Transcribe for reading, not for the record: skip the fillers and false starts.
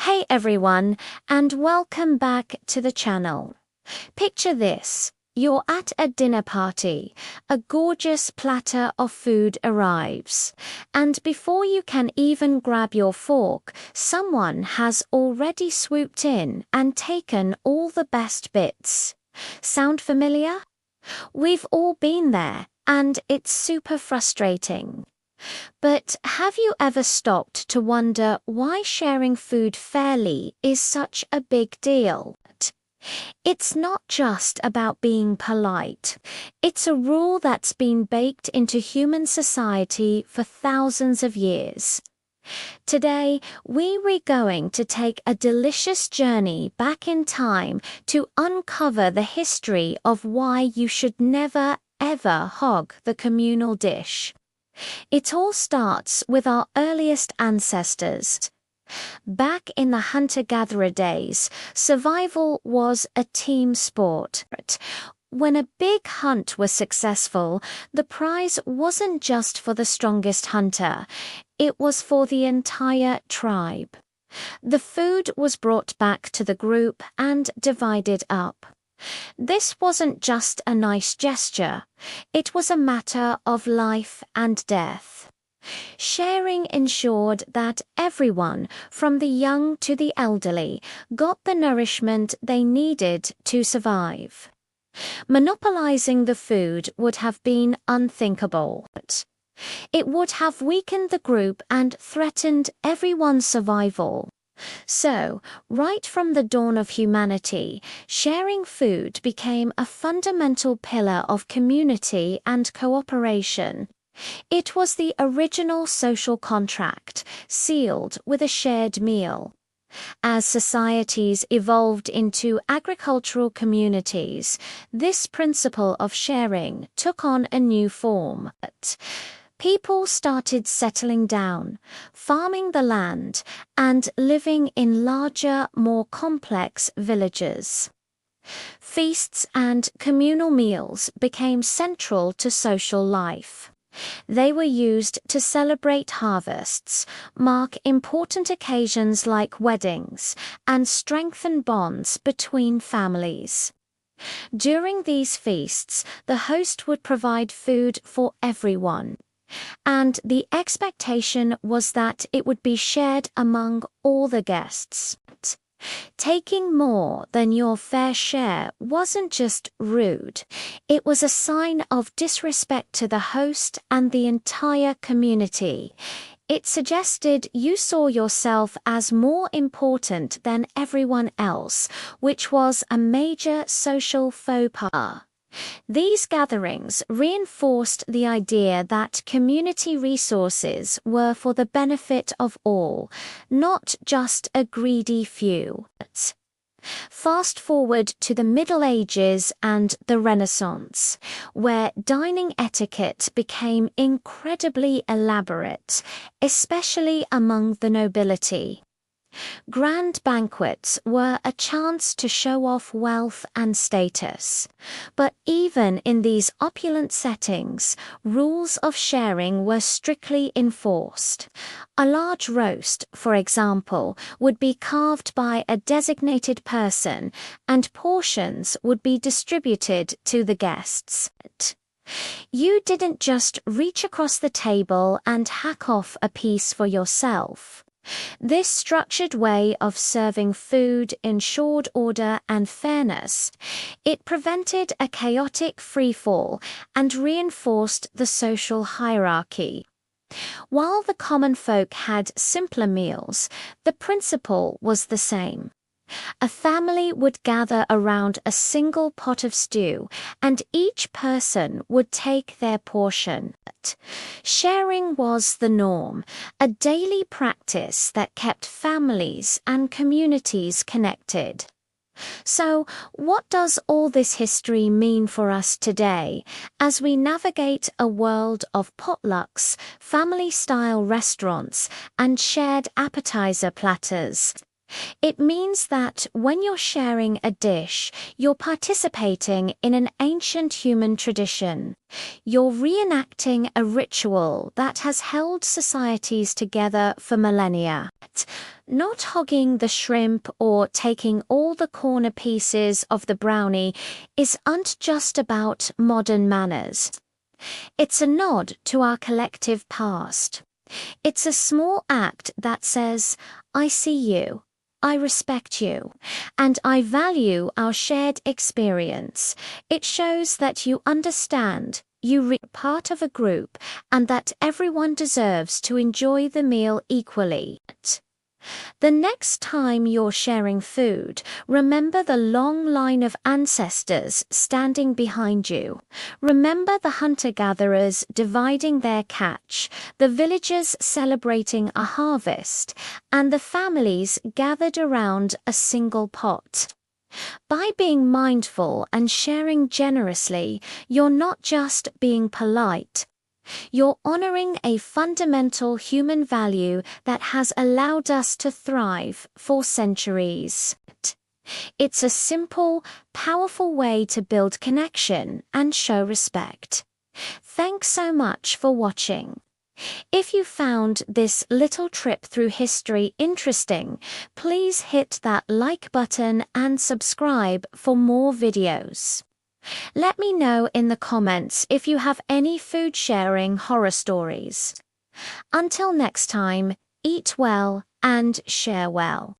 Hey everyone, and welcome back to the channel. Picture this. You're at a dinner party, a gorgeous platter of food arrives, and before you can even grab your fork, someone has already swooped in and taken all the best bits. Sound familiar? We've all been there, and it's super frustrating. But have you ever stopped to wonder why sharing food fairly is such a big deal? It's not just about being polite. It's a rule that's been baked into human society for thousands of years. Today, we're going to take a delicious journey back in time to uncover the history of why you should never, ever hog the communal dish. It all starts with our earliest ancestors. Back in the hunter-gatherer days, survival was a team sport. When a big hunt was successful, the prize wasn't just for the strongest hunter, it was for the entire tribe. The food was brought back to the group and divided up. This wasn't just a nice gesture, it was a matter of life and death. Sharing ensured that everyone, from the young to the elderly, got the nourishment they needed to survive. Monopolizing the food would have been unthinkable. It would have weakened the group and threatened everyone's survival. So, right from the dawn of humanity, sharing food became a fundamental pillar of community and cooperation. It was the original social contract, sealed with a shared meal. As societies evolved into agricultural communities, this principle of sharing took on a new form. People started settling down, farming the land, and living in larger, more complex villages. Feasts and communal meals became central to social life. They were used to celebrate harvests, mark important occasions like weddings, and strengthen bonds between families. During these feasts, the host would provide food for everyone, and the expectation was that it would be shared among all the guests. Taking more than your fair share wasn't just rude, it was a sign of disrespect to the host and the entire community. It suggested you saw yourself as more important than everyone else, which was a major social faux pas. These gatherings reinforced the idea that community resources were for the benefit of all, not just a greedy few. Fast forward to the Middle Ages and the Renaissance, where dining etiquette became incredibly elaborate, especially among the nobility. Grand banquets were a chance to show off wealth and status. But even in these opulent settings, rules of sharing were strictly enforced. A large roast, for example, would be carved by a designated person, and portions would be distributed to the guests. You didn't just reach across the table and hack off a piece for yourself. This structured way of serving food ensured order and fairness. It prevented a chaotic freefall and reinforced the social hierarchy. While the common folk had simpler meals, the principle was the same. A family would gather around a single pot of stew, and each person would take their portion. Sharing was the norm, a daily practice that kept families and communities connected. So, what does all this history mean for us today as we navigate a world of potlucks, family-style restaurants, and shared appetizer platters? It means that when you're sharing a dish, you're participating in an ancient human tradition. You're reenacting a ritual that has held societies together for millennia. Not hogging the shrimp or taking all the corner pieces of the brownie isn't just about modern manners. It's a nod to our collective past. It's a small act that says, I see you, I respect you, and I value our shared experience. It shows that you understand, you're part of a group, and that everyone deserves to enjoy the meal equally. The next time you're sharing food, remember the long line of ancestors standing behind you. Remember the hunter-gatherers dividing their catch, the villagers celebrating a harvest, and the families gathered around a single pot. By being mindful and sharing generously, you're not just being polite. You're honoring a fundamental human value that has allowed us to thrive for centuries. It's a simple, powerful way to build connection and show respect. Thanks so much for watching. If you found this little trip through history interesting, please hit that like button and subscribe for more videos. Let me know in the comments if you have any food sharing horror stories. Until next time, eat well and share well.